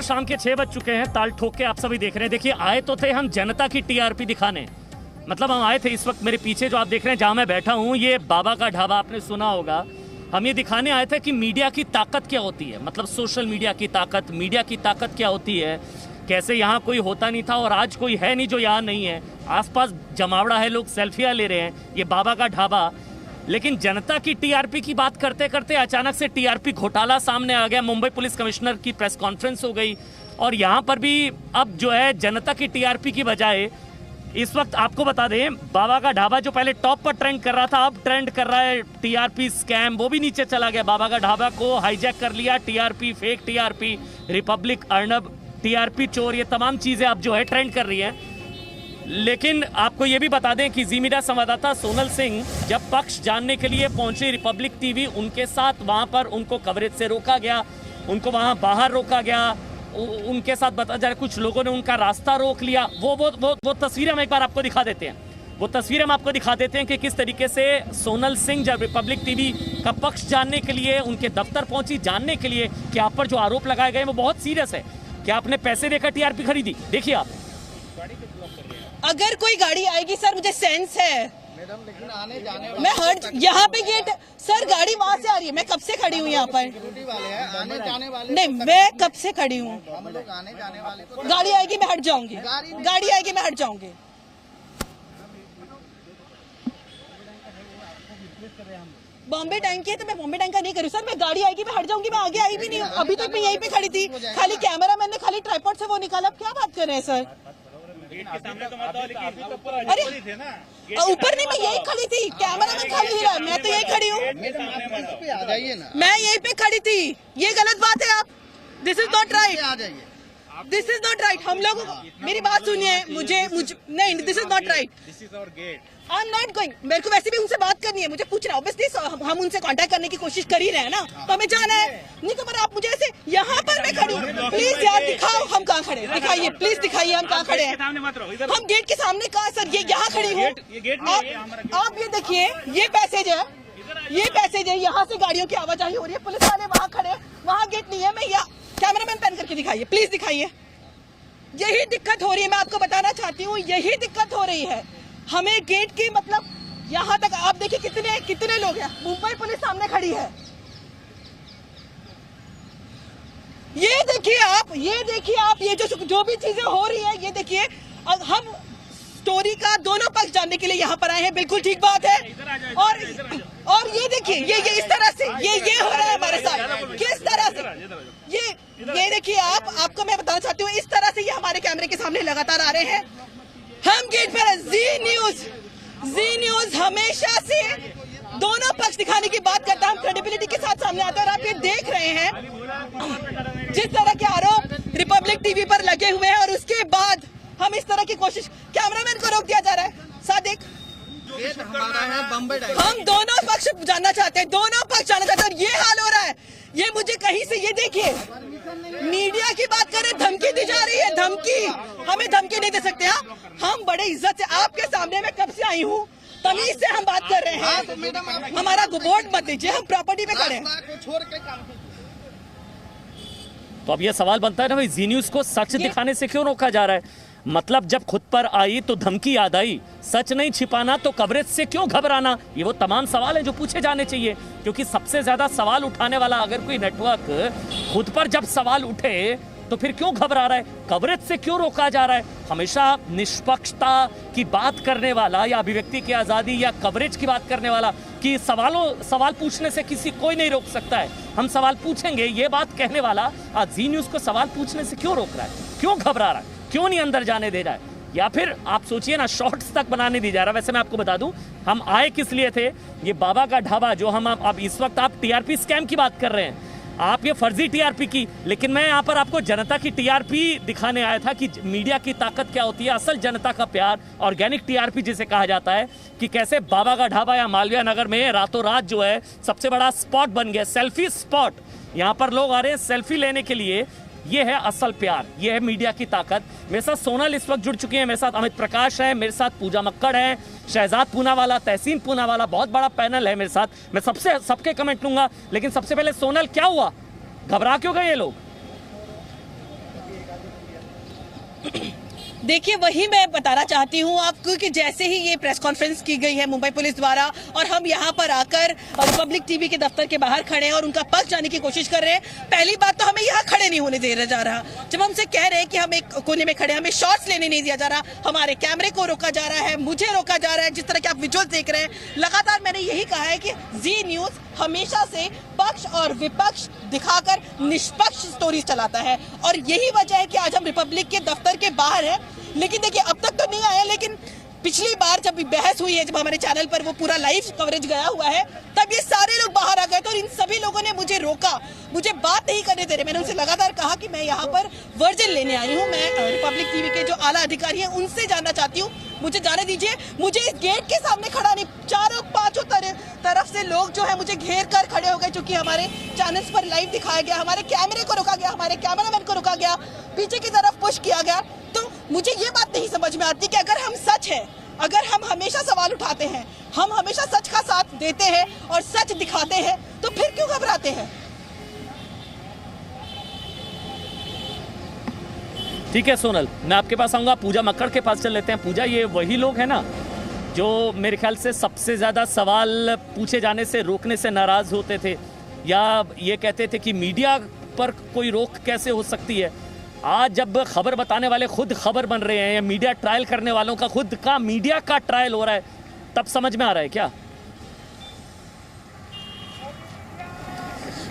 नमस्कार, शाम के 6 बज चुके हैं। ताल ठोक के आप सभी देख रहे हैं। देखिए, आए तो थे हम जनता की टीआरपी दिखाने, मतलब हम आए थे, इस वक्त मेरे पीछे जो आप देख रहे हैं जहां मैं बैठा हूं, ये बाबा का ढाबा, आपने सुना होगा। हम ये दिखाने आए थे कि मीडिया की ताकत क्या होती है, मतलब सोशल मीडिया की ताकत, मीडिया की ताकत क्या होती है, कैसे यहाँ कोई होता नहीं था और आज कोई है नहीं जो यहाँ नहीं है। आसपास जमावड़ा है, लोग सेल्फियाँ ले रहे हैं, ये बाबा का ढाबा। लेकिन जनता की टीआरपी की बात करते करते अचानक से टीआरपी घोटाला सामने आ गया। मुंबई पुलिस कमिश्नर की प्रेस कॉन्फ्रेंस हो गई और यहाँ पर भी अब जो है जनता की टीआरपी की बजाय इस वक्त आपको बता दें, बाबा का ढाबा जो पहले टॉप पर ट्रेंड कर रहा था, अब ट्रेंड कर रहा है टीआरपी स्कैम, वो भी नीचे चला गया। बाबा का ढाबा को हाईजैक कर लिया, TRP, fake TRP, Republic Arnab, TRP चोर, ये तमाम चीजें अब जो है ट्रेंड कर रही हैं। लेकिन आपको ये भी बता दें कि जी मीडिया संवाददाता सोनल सिंह जब पक्ष जानने के लिए पहुंचे रिपब्लिक टीवी, उनके साथ वहां पर उनको कवरेज से रोका गया, उनको वहां बाहर रोका गया, उनके साथ बता जा रहा कुछ लोगों ने उनका रास्ता रोक लिया। वो तस्वीरें हम एक बार आपको दिखा देते हैं। वो तस्वीरें हम आपको दिखा देते हैं कि किस तरीके से सोनल सिंह जब रिपब्लिक टीवी का पक्ष जानने के लिए उनके दफ्तर पहुंची, जानने के लिए कि आप पर जो आरोप लगाए गए वो बहुत सीरियस है, क्या आपने पैसे देकर टीआरपी खरीदी। देखिए आप, अगर कोई गाड़ी आएगी सर, मुझे सेंस है मैडम, लेकिन आने जाने मैं हर यहाँ पे गेट, सर गाड़ी वहाँ से आ रही है, मैं कब से खड़ी हूँ यहाँ पर। वाले हैं, आने जाने वाले नहीं, मैं कब से खड़ी हूँ। हम लोग आने जाने वाले को गाड़ी आएगी मैं हट जाऊंगी, गाड़ी आएगी मैं हट जाऊंगी। बॉम्बे टैंक की है तो मैं बॉम्बे टैंक का नहीं करूँ सर, मैं गाड़ी आएगी मैं हट जाऊंगी। मैं आगे आई भी नहीं हूँ, अभी तक मैं यहीं पे खड़ी थी, खाली कैमरा मैंने खाली ट्राइपॉड से वो निकाला। अब क्या बात कर रहे हैं सर। अरे ऊपर नहीं, मैं यही खड़ी थी, कैमरा मैन खाली ही रहा, मैं तो यही खड़ी हूँ। आ जाइए ना, मैं यहीं पे खड़ी थी, ये गलत बात है। आप, दिस इज नॉट राइट, आ जाइए, दिस इज नॉट राइट। हम लोग, मेरी बात सुनिए, मुझे नहीं, this is not right, this is our gate. I am not going. मेरे को वैसे भी उनसे बात करनी है, मुझे पूछना है ऑब्वियसली, हम उनसे कांटेक्ट करने की कोशिश कर ही रहे हैं ना, तो हमें जाना है। नहीं तो पर आप मुझे ऐसे यहाँ पर मैं खड़ी हूँ, प्लीज यार दिखाओ हम कहाँ खड़े हैं, दिखाइए प्लीज, दिखाइए हम कहाँ खड़े हैं। हम गेट के सामने कहाँ सर, ये यहाँ खड़ी हूँ। आप ये देखिए, ये पैसेज है, ये पैसेज है, यहाँ से गाड़ियों की आवाजाही हो रही है, पुलिस वाले वहाँ खड़े, वहाँ गेट नहीं है। मैं यहाँ कैमरामैन पेन करके दिखाइए, प्लीज दिखाइए। यही दिक्कत हो रही है, मैं आपको बताना चाहती हूँ, यही दिक्कत हो रही है हमें गेट की, मतलब यहाँ तक। आप देखिए कितने लोग हैं, मुंबई पुलिस सामने खड़ी है। ये देखिए आप, ये जो भी चीजें हो रही है, ये देखिए। हम स्टोरी का दोनों पक्ष जानने के लिए यहाँ पर आए हैं, बिल्कुल ठीक बात है। और ये देखिए, ये इस तरह से ये हो रहा है हमारे साथ, किस तरह से ये देखिए आप, आपको मैं बताना चाहती हूँ, इस तरह से ये हमारे कैमरे के सामने लगातार आ रहे हैं। हम गेट पर है। जी न्यूज हमेशा से दोनों पक्ष दिखाने की बात करता है, हम क्रेडिबिलिटी के साथ सामने आते हैं। और आप ये देख रहे हैं जिस तरह के आरोप रिपब्लिक टीवी पर लगे हुए हैं, और उसके बाद हम इस तरह की कोशिश, कैमरामैन को रोक दिया जा रहा है। सादिक, हमारा है बम्बई डायरी। हम दोनों पक्ष जानना चाहते हैं, दोनों पक्ष जानना चाहते हैं, और ये हाल हो रहा है। ये मुझे कहीं से, ये देखिए, मीडिया की बात करें, धमकी दी जा रही है, धमकी, हमें धमकी नहीं दे सकते। हम बड़े इज्जत से आपके सामने, मैं कब से आई हूँ, तमीज से हम बात कर रहे हैं। हमारा वोट मत दीजिए, हम प्रॉपर्टी पे खड़े हैं। छोड़ के काम। तो अब यह सवाल बनता है ना भाई, जी न्यूज को सच दिखाने से क्यों रोका जा रहा है। मतलब जब खुद पर आई तो धमकी याद आई, सच नहीं छिपाना तो कवरेज से क्यों घबराना। ये वो तमाम सवाल हैं जो पूछे जाने चाहिए, क्योंकि सबसे ज्यादा सवाल उठाने वाला अगर कोई नेटवर्क खुद पर जब सवाल उठे तो फिर क्यों घबरा रहा है, कवरेज से क्यों रोका जा रहा है। हमेशा निष्पक्षता की बात करने वाला, या अभिव्यक्ति की आजादी, या कवरेज की बात करने वाला, कि सवाल पूछने से किसी कोई नहीं रोक सकता है, हम सवाल पूछेंगे, ये बात कहने वाला आज जी न्यूज को सवाल पूछने से क्यों रोक रहा है, क्यों घबरा रहा है, क्यों नहीं अंदर जाने दे रहा है। या फिर आप सोचिए ना, शॉर्ट्स तक बनाने दी जा रहा है। वैसे मैं आपको बता दूं, हम आए किस लिए थे। ये बाबा का ढाबा जो हम अब इस वक्त, आप टीआरपी स्कैम की बात कर रहे हैं, आप ये फर्जी टीआरपी की, लेकिन मैं यहाँ पर आपको जनता की टीआरपी दिखाने आया था कि मीडिया की ताकत क्या होती है, असल जनता का प्यार, ऑर्गेनिक टीआरपी जिसे कहा जाता है, कि कैसे बाबा का ढाबा या मालवीय नगर में रातों रात जो है सबसे बड़ा स्पॉट बन गया, सेल्फी स्पॉट। यहाँ पर लोग आ रहे हैं सेल्फी लेने के लिए। ये है असल प्यार, ये है मीडिया की ताकत। मेरे साथ सोनल इस वक्त जुड़ चुकी है, मेरे साथ अमित प्रकाश है, मेरे साथ पूजा मक्कड़ है, शहजाद पूनावाला, तहसीन पूनावाला, बहुत बड़ा पैनल है मेरे साथ। मैं सबके कमेंट लूंगा, लेकिन सबसे पहले सोनल, क्या हुआ, घबरा क्यों गए ये लोग? देखिए वही मैं बताना चाहती हूँ आपको कि जैसे ही ये प्रेस कॉन्फ्रेंस की गई है मुंबई पुलिस द्वारा और हम यहाँ पर आकर रिपब्लिक टीवी के दफ्तर के बाहर खड़े हैं और उनका पक्ष जाने की कोशिश कर रहे हैं। पहली बात तो हमें यहाँ खड़े नहीं होने दिया जा रहा। जब हमसे कह रहे हैं कि हम एक कोने में खड़े, हमें शॉट्स लेने नहीं दिया जा रहा, हमारे कैमरे को रोका जा रहा है, मुझे रोका जा रहा है। जिस तरह के आप विजुअल्स देख रहे हैं, लगातार मैंने यही कहा है कि जी न्यूज हमेशा से पक्ष और विपक्ष दिखाकर निष्पक्ष स्टोरीज चलाता है और यही वजह है कि आज हम रिपब्लिक के दफ्तर के बाहर हैं। लेकिन देखिए अब तक तो नहीं आया, लेकिन पिछली बार जब बहस हुई है, जब हमारे चैनल पर वो पूरा लाइव कवरेज गया हुआ है, तब ये सारे लोग बाहर आ गए थे और इन सभी लोगों ने मुझे रोका, मुझे बात नहीं करने दे रहे। मैंने उनसे लगातार कहा कि मैं यहाँ पर वर्जन लेने आई हूँ, मैं रिपब्लिक टीवी के जो आला अधिकारी हैं उनसे जानना चाहती हूँ, मुझे जाने दीजिए। मुझे इस गेट के सामने खड़ा नहीं, चारों पांचों तरफ से लोग जो है मुझे घेर कर खड़े हो गए, क्योंकि हमारे चैनल्स पर लाइव दिखाया गया, हमारे कैमरे को रोका गया, हमारे कैमरामैन को रोका गया, पीछे की तरफ पुश किया गया। तो मुझे ये बात नहीं समझ में आती कि अगर हम सच है, अगर हम हमेशा सवाल उठाते हैं, हम हमेशा सच का साथ देते हैं और सच दिखाते हैं, तो फिर क्यों घबराते हैं? ठीक है सोनल, मैं आपके पास आऊंगा। पूजा मक्कड़ के पास चल लेते हैं। पूजा, ये वही लोग हैं ना जो मेरे ख्याल से सबसे ज़्यादा सवाल पूछे जाने से रोकने से नाराज़ होते थे, या ये कहते थे कि मीडिया पर कोई रोक कैसे हो सकती है? आज जब खबर बताने वाले खुद खबर बन रहे हैं, या मीडिया ट्रायल करने वालों का खुद का मीडिया का ट्रायल हो रहा है, तब समझ में आ रहा है क्या?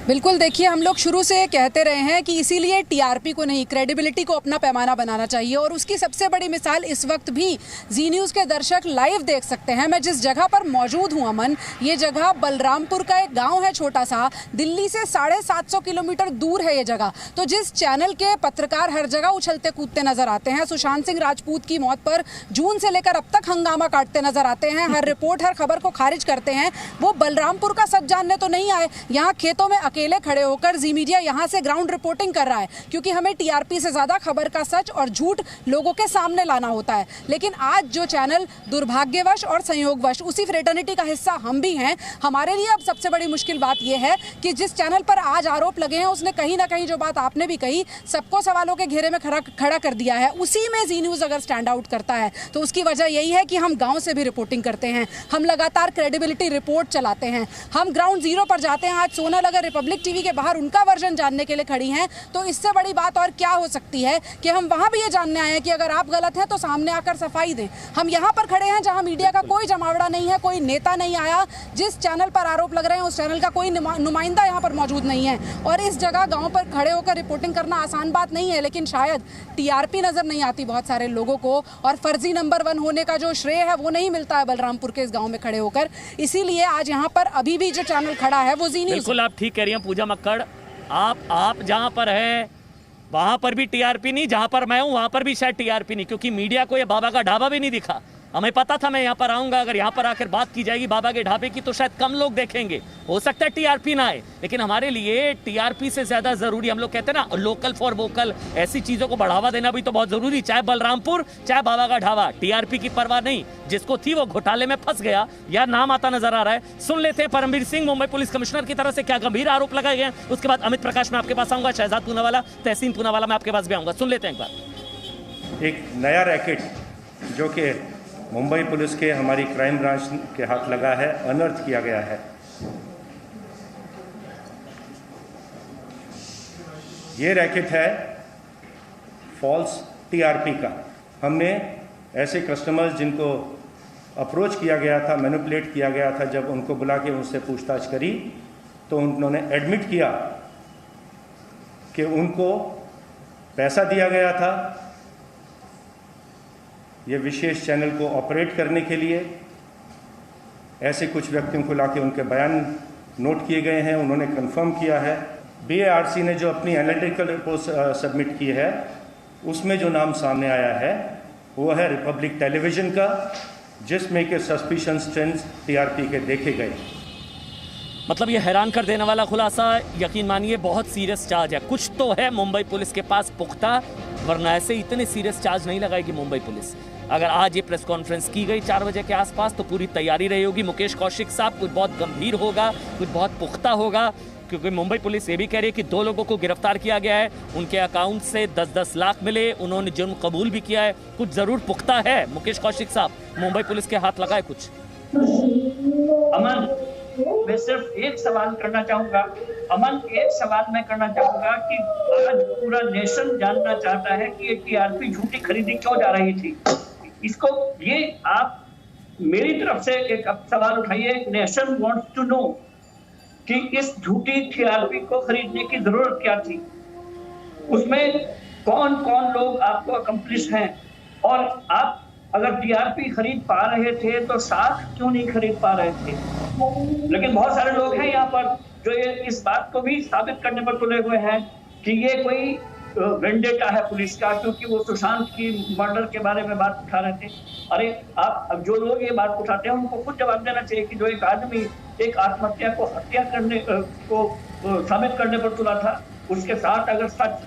बिल्कुल, देखिए हम लोग शुरू से कहते रहे हैं कि इसीलिए टीआरपी को नहीं, क्रेडिबिलिटी को अपना पैमाना बनाना चाहिए। और उसकी सबसे बड़ी मिसाल इस वक्त भी जी न्यूज़ के दर्शक लाइव देख सकते हैं। मैं जिस जगह पर मौजूद हूँ अमन, ये जगह बलरामपुर का एक गांव है छोटा सा, दिल्ली से 750 किलोमीटर दूर है ये जगह। तो जिस चैनल के पत्रकार हर जगह उछलते कूदते नजर आते हैं, सुशांत सिंह राजपूत की मौत पर जून से लेकर अब तक हंगामा काटते नजर आते हैं, हर रिपोर्ट हर खबर को खारिज करते हैं, वो बलरामपुर का सच जानने तो नहीं आए। यहाँ खेतों में अकेले खड़े होकर जी मीडिया यहाँ से ग्राउंड रिपोर्टिंग कर रहा है, क्योंकि हमें टीआरपी से ज्यादा खबर का सच और झूठ लोगों के सामने लाना होता है। लेकिन आज जो चैनल दुर्भाग्यवश और संयोगवश, उसी फ्रेटर्निटी का हिस्सा हम भी हैं, हमारे लिए अब सबसे बड़ी मुश्किल बात यह है कि जिस चैनल पर आज आरोप लगे हैं उसने कहीं ना कहीं जो बात आपने भी कही, सबको सवालों के घेरे में खड़ा कर दिया है। उसी में जी न्यूज़ अगर स्टैंड आउट करता है तो उसकी वजह यही है कि हम गाँव से भी रिपोर्टिंग करते हैं, हम लगातार क्रेडिबिलिटी रिपोर्ट चलाते हैं, हम ग्राउंड जीरो पर जाते हैं। आज सोनल अगर रिपब्लिक टीवी के बाहर उनका वर्जन जानने के लिए खड़ी हैं, तो इससे बड़ी बात और क्या हो सकती है कि हम वहां भी ये जानने आए हैं कि अगर आप गलत हैं तो सामने आकर सफाई दें। हम यहाँ पर खड़े हैं जहां मीडिया का कोई जमावड़ा नहीं है, कोई नेता नहीं आया, जिस चैनल पर आरोप लग रहे हैं उस चैनल का कोई नुमाइंदा यहाँ पर मौजूद नहीं है। और इस जगह गाँव पर खड़े होकर रिपोर्टिंग करना आसान बात नहीं है, लेकिन शायद टीआरपी नजर नहीं आती बहुत सारे लोगों को, और फर्जी नंबर 1 होने का जो श्रेय है वो नहीं मिलता है बलरामपुर के इस गाँव में खड़े होकर। इसीलिए आज यहाँ पर अभी भी जो चैनल खड़ा है वो जी न्यूज़। बिल्कुल आप ठीक कह रही हैं पूजा मक्कड़, आप जहां पर हैं वहां पर भी टीआरपी नहीं, जहां पर मैं हूं वहां पर भी शायद टीआरपी नहीं, क्योंकि मीडिया को ये बाबा का ढाबा भी नहीं दिखा। हमें पता था मैं यहाँ पर आऊंगा, अगर यहाँ पर आकर बात की जाएगी बाबा के ढाबे की तो शायद कम लोग देखेंगे, हो सकता है टीआरपी ना आए, लेकिन हमारे लिए टीआरपी से ज्यादा जरूरी, हम लोग कहते हैं ना लोकल फॉर वोकल, ऐसी चीजों को बढ़ावा देना भी तो बहुत जरूरी, चाहे बलरामपुर चाहे बाबा का ढाबा, टीआरपी की परवाह नहीं। जिसको थी वो घोटाले में फंस गया, या नाम आता नजर आ रहा है। सुन लेते हैं परमवीर सिंह मुंबई पुलिस कमिश्नर की तरफ से क्या गंभीर आरोप लगाए गए, उसके बाद अमित प्रकाश मैं आपके पास आऊंगा, शहजाद पूनावाला, तहसीन पूनावाला मैं आपके पास भी आऊंगा। सुन लेते हैं एक बार। एक नया रैकेट जो कि मुंबई पुलिस के हमारी क्राइम ब्रांच के हाथ लगा है, अनर्थ किया गया है। ये रैकेट है फॉल्स टीआरपी का। हमने ऐसे कस्टमर्स जिनको अप्रोच किया गया था, मैनिपुलेट किया गया था, जब उनको बुला के उनसे पूछताछ करी तो उन्होंने एडमिट किया कि उनको पैसा दिया गया था ये विशेष चैनल को ऑपरेट करने के लिए। ऐसे कुछ व्यक्तियों को लाके उनके बयान नोट किए गए हैं, उन्होंने कंफर्म किया है। बीएआरसी ने जो अपनी एनालिटिकल रिपोर्ट सबमिट की है उसमें जो नाम सामने आया है वो है रिपब्लिक टेलीविज़न का, जिसमें के सस्पिशन ट्रेंड्स टीआरपी के देखे गए। मतलब ये हैरान कर देने वाला खुलासा, यकीन मानिए बहुत सीरियस चार्ज है। कुछ तो है मुंबई पुलिस के पास पुख्ता, वरना ऐसे इतने सीरियस चार्ज नहीं लगाएगी मुंबई पुलिस। अगर आज ये प्रेस कॉन्फ्रेंस की गई 4 बजे के आसपास तो पूरी तैयारी रही होगी। मुकेश कौशिक साहब कुछ बहुत गंभीर होगा, कुछ बहुत पुख्ता होगा, क्योंकि मुंबई पुलिस ये भी कह रही है कि 2 लोगों को गिरफ्तार किया गया है, उनके अकाउंट से 10-10 लाख मिले, उन्होंने जुर्म कबूल भी किया है, कुछ जरूर पुख्ता है। मुकेश कौशिक साहब, मुंबई पुलिस के हाथ लगाए कुछ? अमन, मैं सिर्फ एक सवाल करना चाहूंगा। अमन, एक सवाल मैं करना चाहूंगा कि आज पूरा नेशन जानना चाहता है कि ये टीआरपी झूठी खरीदी क्यों जा रही थी। इसको ये आप मेरी तरफ से एक सवाल उठाइए, नेशन वांट्स टू नो कि इस झूठी टीआरपी को खरीदने की जरूरत क्या थी, उसमें कौन कौन लोग आपको अकम्प्लिश हैं, और आप अगर टीआरपी खरीद पा रहे थे तो साख क्यों नहीं खरीद पा रहे थे। लेकिन बहुत सारे लोग हैं यहाँ पर जो ये इस बात को भी साबित करने पर तुले हुए हैं कि ये कोई वेंडेटा है पुलिस का, क्योंकि वो सुशांत की मर्डर के बारे में बात उठा रहे थे। अरे आप, अब जो लोग ये बात उठाते हैं उनको खुद जवाब देना चाहिए कि जो एक आदमी एक आत्महत्या को हत्या करने को साबित करने पर तुला था, उसके साथ अगर सच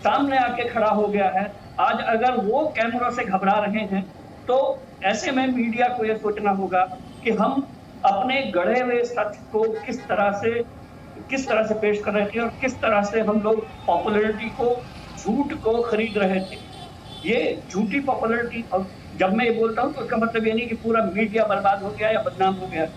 सामने आके खड़ा हो गया है, आज अगर वो कैमरों से घबरा रहे हैं, तो ऐसे में मीडिया को ये सोचना होगा कि हम अपने गढ़े हुए सच को किस तरह से पेश कर रहे थे और किस तरह से हम लोग पॉपुलैरिटी को, झूठ को खरीद रहे थे। ये झूठी पॉपुलैरिटी, और जब मैं ये बोलता हूँ तो उसका मतलब ये नहीं कि पूरा मीडिया बर्बाद हो गया या बदनाम हो गया।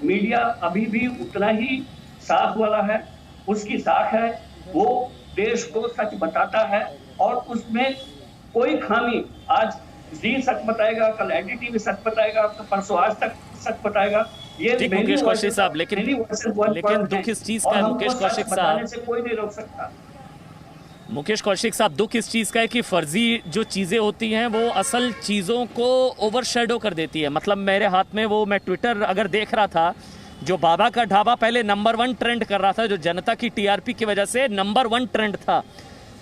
मीडिया अभी भी उतना ही साख वाला है, उसकी साख है, वो देश को सच बताता है और उसमें कोई खामी, आज जी सच बताएगा, कल एनडीटीवी सच बताएगा, तो परसों आज तक सच बताएगा। ये ठीक मुकेश कौशिक साहब, लेकिन दुख इस चीज का है मुकेश कौशिक साहब, से कोई नहीं रोक सकता। मुकेश कौशिक साहब, दुख इस चीज का है कि फर्जी जो चीजें होती हैं वो असल चीजों को ओवरशैडो कर देती है। मतलब मेरे हाथ में वो, मैं ट्विटर अगर देख रहा था, जो बाबा का ढाबा पहले नंबर 1 ट्रेंड कर रहा था, जो जनता की टीआरपी की वजह से नंबर 1 ट्रेंड था,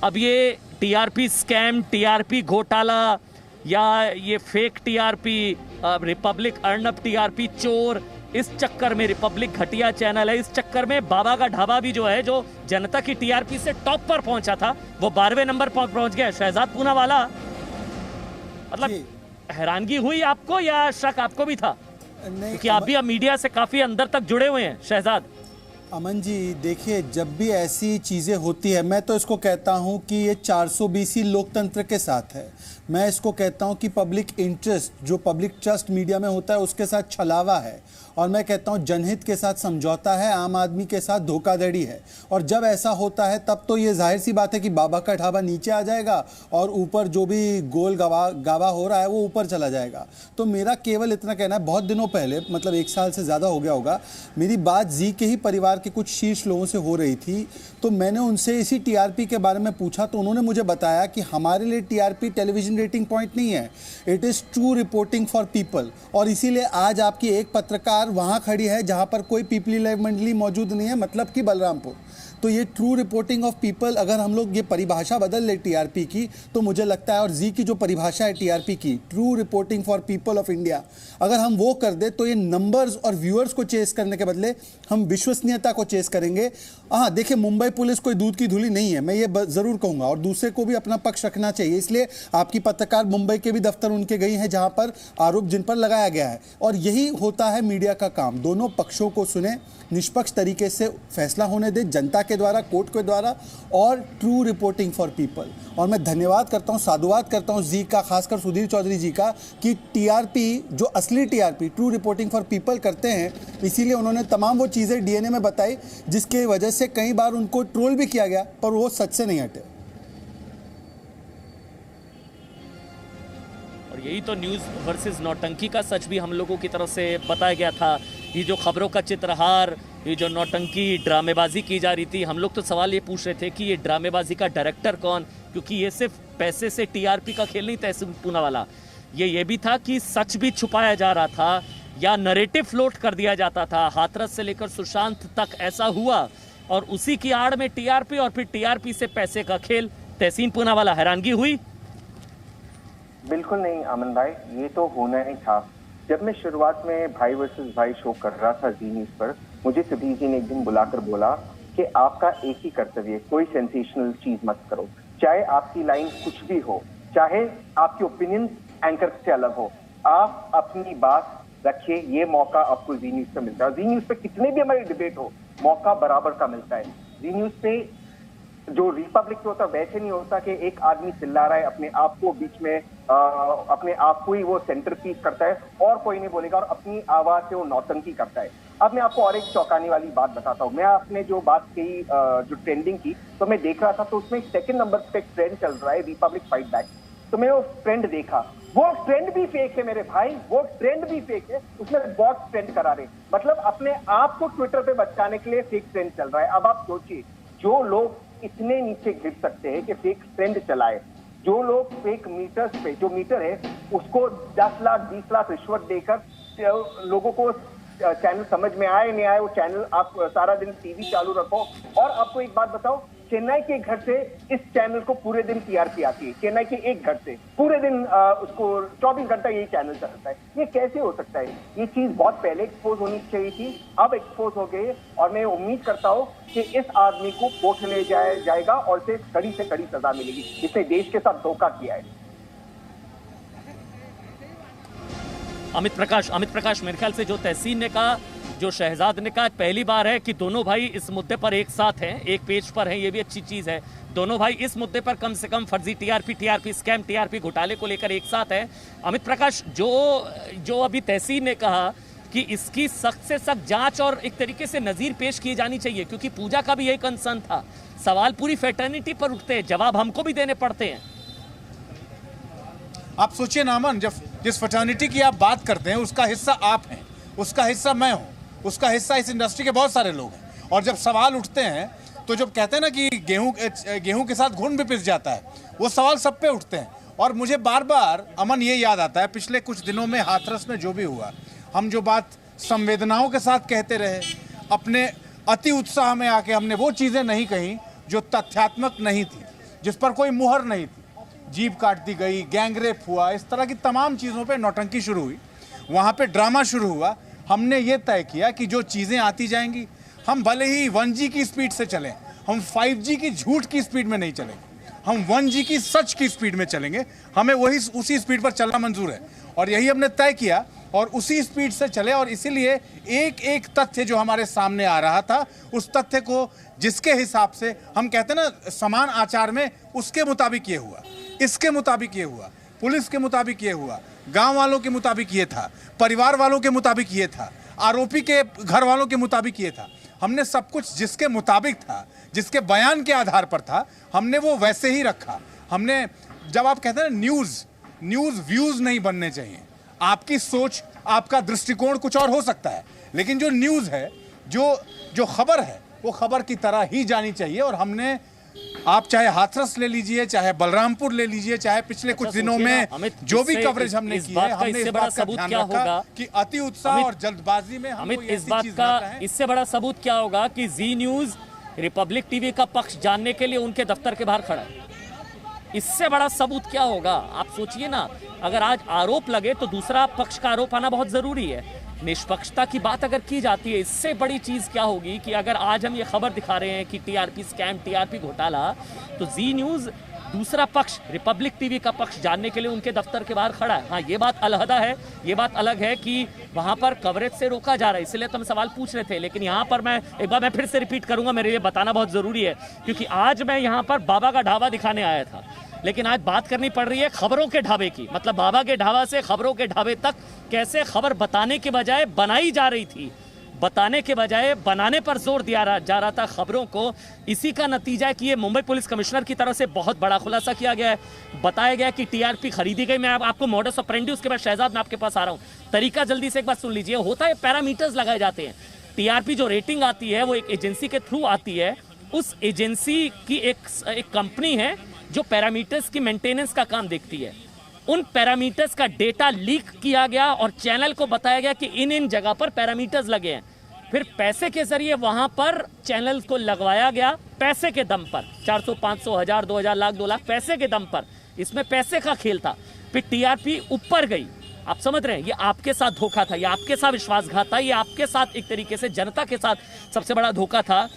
अब ये टीआरपी स्कैम, टीआरपी घोटाला, या ये fake TRP, Republic Arnab TRP चोर, इस चक्कर में रिपब्लिक घटिया चैनल है, इस चक्कर में बाबा का ढाबा भी जो है, जो जनता की टीआरपी से टॉप पर पहुंचा था, वो 12वें नंबर पर पहुंच गया। शहजाद पूनावाला, मतलब हैरानगी हुई आपको या शक आपको भी था? क्योंकि आप भी अब मीडिया से काफी अंदर तक जुड़े हुए हैं शहजाद। अमन जी देखिए, जब भी ऐसी चीज़ें होती है, मैं तो इसको कहता हूं कि ये 420 लोकतंत्र के साथ है। मैं इसको कहता हूं कि पब्लिक इंटरेस्ट, जो पब्लिक ट्रस्ट मीडिया में होता है, उसके साथ छलावा है, और मैं कहता हूं जनहित के साथ समझौता है, आम आदमी के साथ धोखाधड़ी है। और जब ऐसा होता है तब तो ये जाहिर सी बात है कि बाबा का ढाबा नीचे आ जाएगा और ऊपर जो भी गोल गावा हो रहा है वो ऊपर चला जाएगा। तो मेरा केवल इतना कहना है, बहुत दिनों पहले, मतलब 1 साल से ज़्यादा हो गया होगा, मेरी बात जी के ही परिवार के कुछ शीर्ष लोगों से हो रही थी, तो मैंने उनसे इसी टीआरपी के बारे में पूछा, तो उन्होंने मुझे बताया कि हमारे लिए टीआरपी टेलीविजन रेटिंग पॉइंट नहीं है, it is true reporting for people. और इसीलिए आज आपकी एक पत्रकार वहाँ खड़ी है जहाँ पर कोई पीपली लाइव मंडली मौजूद नहीं है, मतलब कि बलरामपुर। तो ये ट्रू रिपोर्टिंग ऑफ पीपल, अगर हम लोग ये परिभाषा बदल ले टीआरपी की, तो मुझे लगता है, और जी की जो परिभाषा है टीआरपी की, true reporting for people of India, अगर हम वो कर दे तो ये नंबर्स और व्यूअर्स को चेस करने के बदले हम विश्वसनीयता को चेस करेंगे। हाँ देखिए, मुंबई पुलिस कोई दूध की धूली नहीं है, मैं ये ज़रूर कहूँगा, और दूसरे को भी अपना पक्ष रखना चाहिए। इसलिए आपकी पत्रकार मुंबई के भी दफ्तर उनके गई हैं जहाँ पर आरोप जिन पर लगाया गया है, और यही होता है मीडिया का काम, दोनों पक्षों को सुने, निष्पक्ष तरीके से फैसला होने दे, जनता के द्वारा, कोर्ट के द्वारा, और ट्रू रिपोर्टिंग फॉर पीपल। और मैं धन्यवाद करता हूं, साधुवाद करता हूं जी का, खासकर सुधीर चौधरी जी का, कि टीआरपी, जो असली TRP, true reporting for people करते हैं, इसीलिए उन्होंने तमाम वो चीज़ें डीएनए में बताई जिसकी वजह से कई बार उनको ट्रोल भी किया गया, पर वो सच से नहीं हटे। और यही तो न्यूज़ वर्सेस नौटंकी का सच भी हम लोगों की तरफ से बताया गया था। ये जो खबरों का चित्रहार, ये जो नौटंकी ड्रामेबाजी की जा रही थी, हम लोग तो सवाल ये पूछ रहे थे कि ये ड्रामेबाजी का डायरेक्टर कौन, क्योंकि ये सिर्फ पैसे से टीआरपी का खेल नहीं था पूनावाला, ये भी था कि सच भी छुपाया जा रहा था या नरेटिव फ्लोट कर दिया जाता था। हाथरस से लेकर सुशांत तक ऐसा हुआ, और उसी की आड़ में टीआरपी, और फिर टीआरपी से पैसे का खेल। तहसीन पूनावाला, हैरानगी हुई? बिल्कुल नहीं अमन भाई, ये तो होना ही था। जब मैं शुरुआत में भाई वर्सेस भाई शो कर रहा था जी न्यूज पर, मुझे सुधीर जी ने एक दिन बुलाकर बोला कि आपका एक ही कर्तव्य है, कोई सेंसेशनल चीज मत करो, चाहे आपकी लाइन कुछ भी हो, चाहे आपकी ओपिनियन एंकर से अलग हो, आप अपनी बात रखिए, ये मौका आपको जी न्यूज पे मिलता है। जी न्यूज पे कितने भी हमारी डिबेट हो, मौका बराबर का मिलता है। जी न्यूज पे जो रिपब्लिक पे होता वैसे नहीं होता कि एक आदमी चिल्ला रहा है, अपने आप को बीच में अपने आप को ही वो सेंटर पीस करता है और कोई नहीं बोलेगा, और अपनी आवाज से वो नौटंकी करता है। अब मैं आपको और एक चौंकाने वाली बात बताता हूँ। मैं आपने जो बात कही जो ट्रेंडिंग की, तो मैं देख रहा था तो उसमें सेकंड नंबर पे ट्रेंड चल रहा है रिपब्लिक फाइट बैक। तो मैं वो ट्रेंड देखा, वो ट्रेंड भी फेक है मेरे भाई, वो ट्रेंड भी फेक है, उसमें बॉट ट्रेंड करा रहे, मतलब अपने आप को ट्विटर पे बचाने के लिए फेक ट्रेंड चल रहा है। अब आप सोचिए, जो लोग इतने नीचे गिर सकते हैं कि फेक ट्रेंड चलाए, जो लोग फेक मीटर्स पे, जो मीटर है उसको 10 लाख 20 लाख रिश्वत देकर लोगों को चैनल समझ में आए नहीं आए, वो चैनल आप सारा दिन टीवी चालू रखो। और आपको एक बात बताओ, चेन्नई के घर से इस चैनल को पूरे दिन टीआरपी आती है, चेन्नई के एक घर से पूरे दिन उसको 24 घंटा यही चैनल चलता है। ये कैसे हो सकता है? ये चीज बहुत पहले एक्सपोज होनी चाहिए थी, अब एक्सपोज हो गई, और मैं उम्मीद करता हूँ कि इस आदमी को कोर्ट ले जाएगा और इसे कड़ी से कड़ी सजा मिलेगी, जिसने देश के साथ धोखा किया है। अमित प्रकाश, मेरे ख्याल से जो तहसीन ने कहा, जो शहजाद ने कहा, पहली बार है कि दोनों भाई इस मुद्दे पर एक साथ हैं, एक पेज पर हैं, ये भी अच्छी चीज है। दोनों भाई इस मुद्दे पर कम से कम फर्जी टीआरपी स्कैम टीआरपी घोटाले को लेकर एक साथ हैं। अमित प्रकाश, जो अभी तहसीन ने कहा कि इसकी सख्त से सख्त जांच और एक तरीके से नजीर पेश की जानी चाहिए, क्योंकि पूजा का भी यही कंसर्न था। सवाल पूरी फैटर्निटी पर उठते हैं, जवाब हमको भी देने पड़ते हैं। आप सोचिए ना अमन, जब जिस फर्टर्निटी की आप बात करते हैं उसका हिस्सा आप हैं, उसका हिस्सा मैं हूं, उसका हिस्सा इस इंडस्ट्री के बहुत सारे लोग हैं। और जब सवाल उठते हैं तो जब कहते हैं ना कि गेहूं के साथ घुन भी पिस जाता है, वो सवाल सब पे उठते हैं। और मुझे बार बार अमन ये याद आता है, पिछले कुछ दिनों में हाथरस में जो भी हुआ, हम जो बात संवेदनाओं के साथ कहते रहे, अपने अति उत्साह में आके हमने वो चीज़ें नहीं कही जो तथ्यात्मक नहीं थी, जिस पर कोई मुहर नहीं थी। जीप काट दी गई, गैंगरेप हुआ, इस तरह की तमाम चीज़ों पे नौटंकी शुरू हुई, वहाँ पे ड्रामा शुरू हुआ। हमने ये तय किया कि जो चीज़ें आती जाएंगी, हम भले ही 1G की स्पीड से चलें, हम 5G की झूठ की स्पीड में नहीं चलेंगे, हम 1G की सच की स्पीड में चलेंगे। हमें उसी स्पीड पर चलना मंजूर है, और यही हमने तय किया, और उसी स्पीड से चले। और इसीलिए एक एक तथ्य जो हमारे सामने आ रहा था, उस तथ्य को जिसके हिसाब से हम कहते हैं ना समान आचार में, उसके मुताबिक ये हुआ, इसके मुताबिक ये हुआ, पुलिस के मुताबिक ये हुआ, गांव वालों के मुताबिक ये था, परिवार वालों के मुताबिक ये था, आरोपी के घर वालों के मुताबिक ये था। हमने सब कुछ जिसके मुताबिक था, जिसके बयान के आधार पर था, हमने वो वैसे ही रखा। हमने, जब आप कहते हैं ना न्यूज़ व्यूज़ नहीं बनने चाहिए, आपकी सोच, आपका दृष्टिकोण कुछ और हो सकता है, लेकिन जो न्यूज़ है, जो खबर है, वो खबर की तरह ही जानी चाहिए। और हमने, आप चाहे हाथरस ले लीजिए, चाहे बलरामपुर ले लीजिए, चाहे पिछले कुछ दिनों में जो भी कवरेज हमने की है, हमने इस बात का ध्यान रखा कि अति उत्साह और जल्दबाजी में हम इस बात का इससे बड़ा सबूत क्या होगा कि जी न्यूज रिपब्लिक टीवी का पक्ष जानने के लिए उनके दफ्तर के बाहर खड़ा है। इससे बड़ा सबूत क्या होगा? आप सोचिए ना, अगर आज आरोप लगे तो दूसरा पक्ष का आरोप आना बहुत जरूरी है। निष्पक्षता की बात अगर की जाती है, इससे बड़ी चीज क्या होगी कि अगर आज हम ये खबर दिखा रहे हैं कि टीआरपी स्कैम, टीआरपी घोटाला, तो जी न्यूज दूसरा पक्ष, रिपब्लिक टीवी का पक्ष जानने के लिए उनके दफ्तर के बाहर खड़ा है। हाँ, ये बात अलहदा है, ये बात अलग है कि वहां पर कवरेज से रोका जा रहा है, इसलिए तो हम सवाल पूछ रहे थे। लेकिन यहाँ पर मैं एक बार फिर से रिपीट करूंगा, मेरे लिए बताना बहुत जरूरी है, क्योंकि आज मैं यहाँ पर बाबा का ढाबा दिखाने आया था, लेकिन आज बात करनी पड़ रही है खबरों के ढाबे की। मतलब बाबा के ढाबा से खबरों के ढाबे तक कैसे खबर बताने के बजाय बनाई जा रही थी, बताने के बजाय बनाने पर जोर दिया जा रहा था खबरों को। इसी का नतीजा है कि ये मुंबई पुलिस कमिश्नर की तरफ से बहुत बड़ा खुलासा किया गया है। बताया गया कि टीआरपी खरीदी गई। मैं आपको मॉडस ऑपरेंडी, उसके बाद शहजाद मैं आपके पास आ रहा हूँ। तरीका जल्दी से एक बात सुन लीजिए। होता है, पैरामीटर्स लगाए जाते हैं। टीआरपी जो रेटिंग आती है वो एक एजेंसी के थ्रू आती है। उस एजेंसी की एक कंपनी है जो पैरामीटर्स की मेंटेनेंस का काम देखती है। उन पैरामीटर्स का डेटा लीक किया गया और चैनल को बताया गया कि इन जगह पर पैरामीटर्स लगे हैं। फिर पैसे के जरिए वहां पर चैनल को लगवाया गया, पैसे के दम पर, 400, 500, 1000, 2000, लाख, 2 लाख, पैसे के दम पर। इसमें पैसे का खेल था। फिर टीआरपी ऊपर गई। आप समझ रहे हैं, ये आपके साथ धोखा था, ये आपके साथ विश्वासघात था, ये आपके साथ एक तरीके से जनता के साथ सबसे बड़ा धोखा था।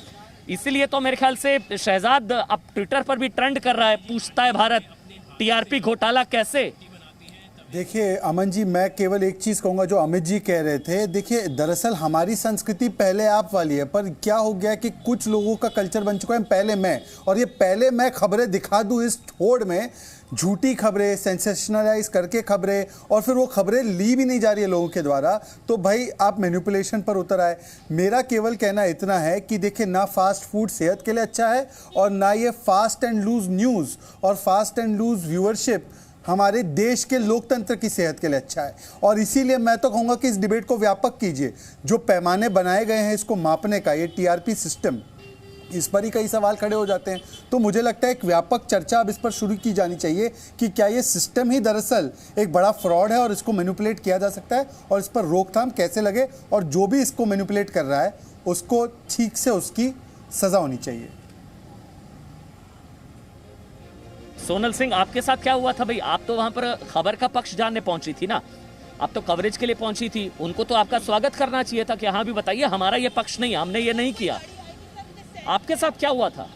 इसीलिए तो मेरे ख्याल से शहजाद अब ट्विटर पर भी ट्रेंड कर रहा है, पूछता है भारत टीआरपी घोटाला कैसे। देखिए अमन जी, मैं केवल एक चीज़ कहूँगा जो अमित जी कह रहे थे। देखिए दरअसल हमारी संस्कृति पहले आप वाली है, पर क्या हो गया कि कुछ लोगों का कल्चर बन चुका है पहले मैं, और ये पहले मैं खबरें दिखा दूँ इस होड़ में, झूठी खबरें, सेंसेशनलाइज करके खबरें, और फिर वो खबरें ली भी नहीं जा रही है लोगों के द्वारा, तो भाई आप मैनिपुलेशन पर उतर आए। मेरा केवल कहना इतना है कि देखिए ना फास्ट फूड सेहत के लिए अच्छा है, और ना ये फास्ट एंड लूज न्यूज़ और फास्ट एंड लूज व्यूअरशिप हमारे देश के लोकतंत्र की सेहत के लिए अच्छा है। और इसीलिए मैं तो कहूँगा कि इस डिबेट को व्यापक कीजिए। जो पैमाने बनाए गए हैं इसको मापने का, ये टीआरपी सिस्टम, इस पर ही कई सवाल खड़े हो जाते हैं। तो मुझे लगता है एक व्यापक चर्चा अब इस पर शुरू की जानी चाहिए कि क्या ये सिस्टम ही दरअसल एक बड़ा फ्रॉड है और इसको मैनिपुलेट किया जा सकता है, और इस पर रोकथाम कैसे लगे, और जो भी इसको मैनिपुलेट कर रहा है उसको ठीक से उसकी सज़ा होनी चाहिए। सोनल सिंह, आपके साथ क्या हुआ था भाई? आप तो वहां पर खबर का पक्ष जानने पहुंची थी ना, आप तो कवरेज के लिए पहुंची थी। उनको तो आपका स्वागत करना चाहिए था कि हाँ भी बताइए, हमारा ये पक्ष नहीं, हमने ये नहीं किया। आपके साथ क्या हुआ था?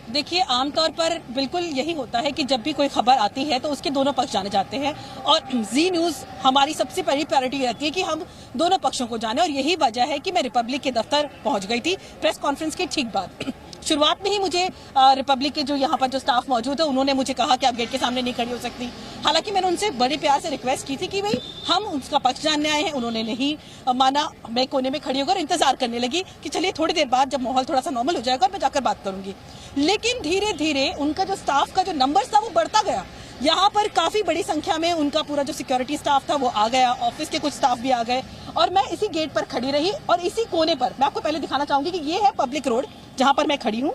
देखिए, आमतौर पर बिल्कुल यही होता है कि जब भी कोई खबर आती है तो उसके दोनों पक्ष जाने जाते हैं, और जी न्यूज़ हमारी सबसे पहली प्रायोरिटी रहती है कि हम दोनों पक्षों को जाने। और यही वजह है कि मैं रिपब्लिक के दफ्तर पहुंच गई थी प्रेस कॉन्फ्रेंस के ठीक बाद। शुरुआत में ही मुझे रिपब्लिक के जो यहाँ पर जो स्टाफ मौजूद है उन्होंने मुझे कहा कि आप गेट के सामने नहीं खड़ी हो सकती। हालांकि मैंने उनसे बड़े प्यार से रिक्वेस्ट की थी कि भाई हम उसका पक्ष जानने आए हैं, उन्होंने नहीं माना। मैं कोने में खड़ी होकर इंतजार करने लगी कि चलिए थोड़ी देर बाद जब माहौल थोड़ा सा नॉर्मल हो जाएगा और मैं जाकर बात करूंगी। लेकिन धीरे धीरे उनका जो स्टाफ का जो नंबर था वो बढ़ता गया। यहाँ पर काफी बड़ी संख्या में उनका पूरा जो सिक्योरिटी स्टाफ था वो आ गया, ऑफिस के कुछ स्टाफ भी आ गए, और मैं इसी गेट पर खड़ी रही। और इसी कोने पर मैं आपको पहले दिखाना चाहूंगी कि ये है पब्लिक रोड जहां पर मैं खड़ी हूँ।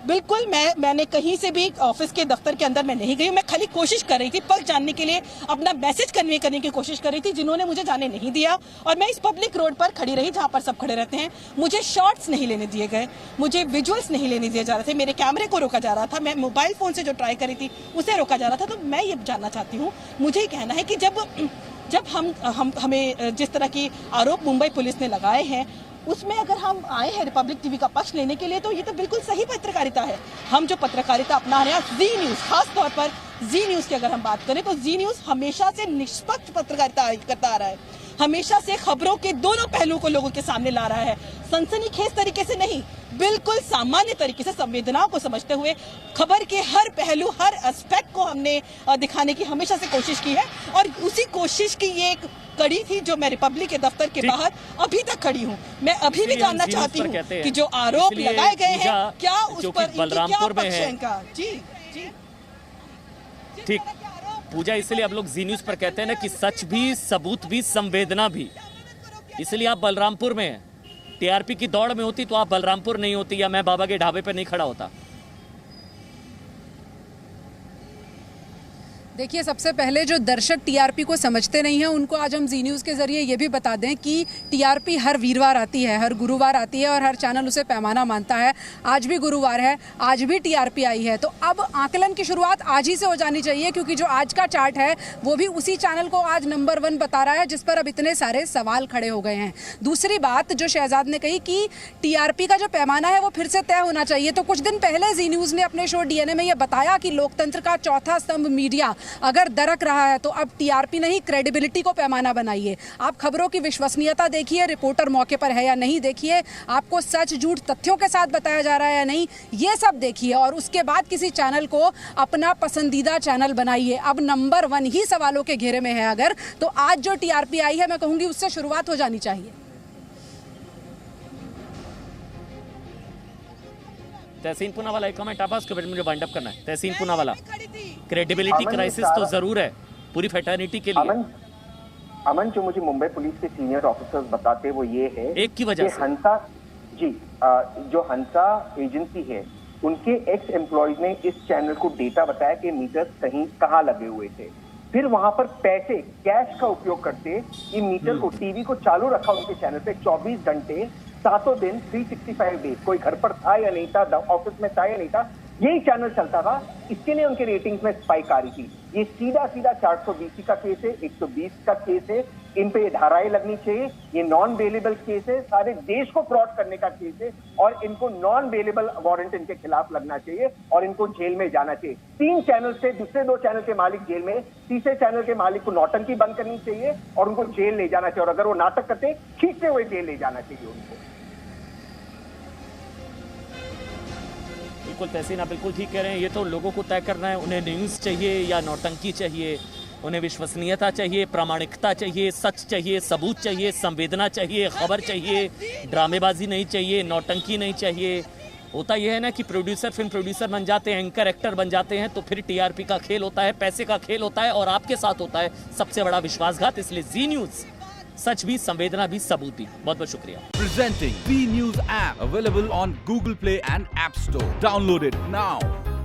बिल्कुल मैंने कहीं से भी ऑफिस के दफ्तर के अंदर मैं नहीं गई। मैं खाली कोशिश कर रही थी पक्ष जानने के लिए, अपना मैसेज कन्वे करने की कोशिश कर रही थी, जिन्होंने मुझे जाने नहीं दिया। और मैं इस पब्लिक रोड पर खड़ी रही जहां पर सब खड़े रहते हैं। मुझे शॉट्स नहीं लेने दिए गए, मुझे विजुअल्स नहीं लेने दिए जा रहे थे, मेरे कैमरे को रोका जा रहा था, मैं मोबाइल फोन से जो ट्राई करी थी उसे रोका जा रहा था। तो मैं ये जानना चाहती हूँ, मुझे ये कहना है कि जब हमें जिस तरह की आरोप मुंबई पुलिस ने लगाए हैं उसमें अगर हम आए हैं रिपब्लिक टीवी का पक्ष लेने के लिए तो ये तो बिल्कुल सही पत्रकारिता है। हम जो पत्रकारिता अपना रहे हैं, जी न्यूज़, खास तौर पर जी न्यूज़ की अगर हम बात करें तो जी न्यूज़ हमेशा से निष्पक्ष पत्रकारिता करता आ रहा है, हमेशा से खबरों के दोनों पहलुओं को लोगों के सामने ला रहा है। सनसनीखेज तरीके से नहीं, बिल्कुल सामान्य तरीके से संवेदनाओं को समझते हुए खबर के हर पहलू, हर एस्पेक्ट को हमने दिखाने की हमेशा से कोशिश की है। और उसी कोशिश की ये एक कड़ी थी जो मैं रिपब्लिक के दफ्तर के बाहर अभी तक खड़ी हूँ। मैं अभी भी जानना चाहती हूँ कि जो आरोप लगाए गए हैं क्या उस पर बलरामपुर में है इनका। जी जी ठीक पूजा, इसलिए अब लोग जी न्यूज़ पर कहते हैं ना कि सच भी, सबूत भी, संवेदना भी। इसलिए आप बलरामपुर में हैं। टीआरपी की दौड़ में होती तो आप बलरामपुर नहीं होती, या मैं बाबा के ढाबे पर नहीं खड़ा होता। देखिए, सबसे पहले जो दर्शक टीआरपी को समझते नहीं हैं उनको आज हम जी न्यूज़ के जरिए ये भी बता दें कि टीआरपी हर वीरवार आती है, हर गुरुवार आती है, और हर चैनल उसे पैमाना मानता है। आज भी गुरुवार है, आज भी टीआरपी आई है, तो अब आकलन की शुरुआत आज ही से हो जानी चाहिए, क्योंकि जो आज का चार्ट है वो भी उसी चैनल को आज नंबर 1 बता रहा है, जिस पर अब इतने सारे सवाल खड़े हो गए हैं। दूसरी बात जो शहजाद ने कही कि टीआरपी का जो पैमाना है वो फिर से तय होना चाहिए, तो कुछ दिन पहले जी न्यूज़ ने अपने शो डीएनए में ये बताया कि लोकतंत्र का चौथा स्तंभ मीडिया अगर दरक रहा है तो अब टीआरपी नहीं, क्रेडिबिलिटी को पैमाना बनाइए। आप खबरों की विश्वसनीयता देखिए, रिपोर्टर मौके पर है या नहीं देखिए, आपको सच झूठ तथ्यों के साथ बताया जा रहा है या नहीं, ये सब देखिए, और उसके बाद किसी चैनल को अपना पसंदीदा चैनल बनाइए। अब नंबर 1 ही सवालों के घेरे में है अगर, तो आज जो टीआरपी आई है मैं कहूंगी उससे शुरुआत हो जानी चाहिए। तहसीन पूनावाला, एक कमेंट आपस के मुझे वाइंड अप करना है। तहसीन पूनावाला, क्रेडिबिलिटी क्राइसिस तो जरूर है पूरी फैटर्निटी के लिए। अमन, जो मुझे मुंबई पुलिस के सीनियर ऑफिसर्स बताते वो ये है एक की वजह से हंसा जी, जो हंसा एजेंसी है उनके एक्स एम्प्लॉयज ने इस चैनल को डेटा बताया कि मीटर्स कहाँ लगे हुए थे। फिर वहां पर पैसे, कैश का उपयोग करते इन मीटर को, टीवी को चालू रखा उनके चैनल पे 24 घंटे 7 दिन 365 डेज। कोई घर पर था या नहीं था, ऑफिस में था या नहीं था, यही चैनल चलता था। इसके लिए उनके रेटिंग्स में स्पाइक आ रही थी। ये सीधा 420 का केस है, 120 का केस है, इन पे धाराएं लगनी चाहिए। ये नॉन बेलेबल केस है, सारे देश को फ्रॉड करने का केस है और इनको नॉन बेलेबल वारंट इनके खिलाफ लगना चाहिए और इनको जेल में जाना चाहिए। 3 चैनल से दूसरे 2 चैनल के मालिक जेल में, तीसरे चैनल के मालिक को नौटंकी बंद करनी चाहिए और उनको जेल ले जाना चाहिए और अगर वो नाटक करते खींचते हुए जेल ले जाना चाहिए उनको। बिल्कुल तहसीन, आप बिल्कुल ठीक कह रहे हैं। ये तो लोगों को तय करना है, उन्हें न्यूज़ चाहिए या नौटंकी चाहिए, उन्हें विश्वसनीयता चाहिए, प्रामाणिकता चाहिए, सच चाहिए, सबूत चाहिए, संवेदना चाहिए, खबर चाहिए, ड्रामेबाजी नहीं चाहिए, नौटंकी नहीं चाहिए। होता यह है ना कि प्रोड्यूसर फिल्म प्रोड्यूसर बन जाते हैं, एंकर एक्टर बन जाते हैं, तो फिर टीआरपी का खेल होता है, पैसे का खेल होता है और आपके साथ होता है सबसे बड़ा विश्वासघात। इसलिए जी न्यूज़ सच भी, संवेदना भी, सबूत भी। बहुत बहुत शुक्रिया। Presenting B News app available on Google Play and App Store. Download it now.